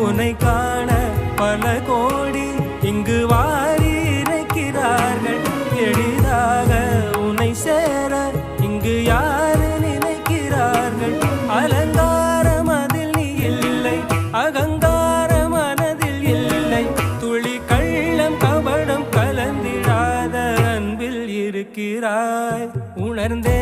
உன்னை காண பல கோடி இங்கு வாரி இறைக்கிறார்கள். எளிதாக உன்னை சேர இங்கு யாரு நினைக்கிறார்கள். அலங்காரம் அதில் நீ இல்லை, அகங்கார மனதில் இல்லை. துளி கள்ளம் கபடம் கலந்திடாத அன்பில் இருக்கிறாய். உணர்ந்தே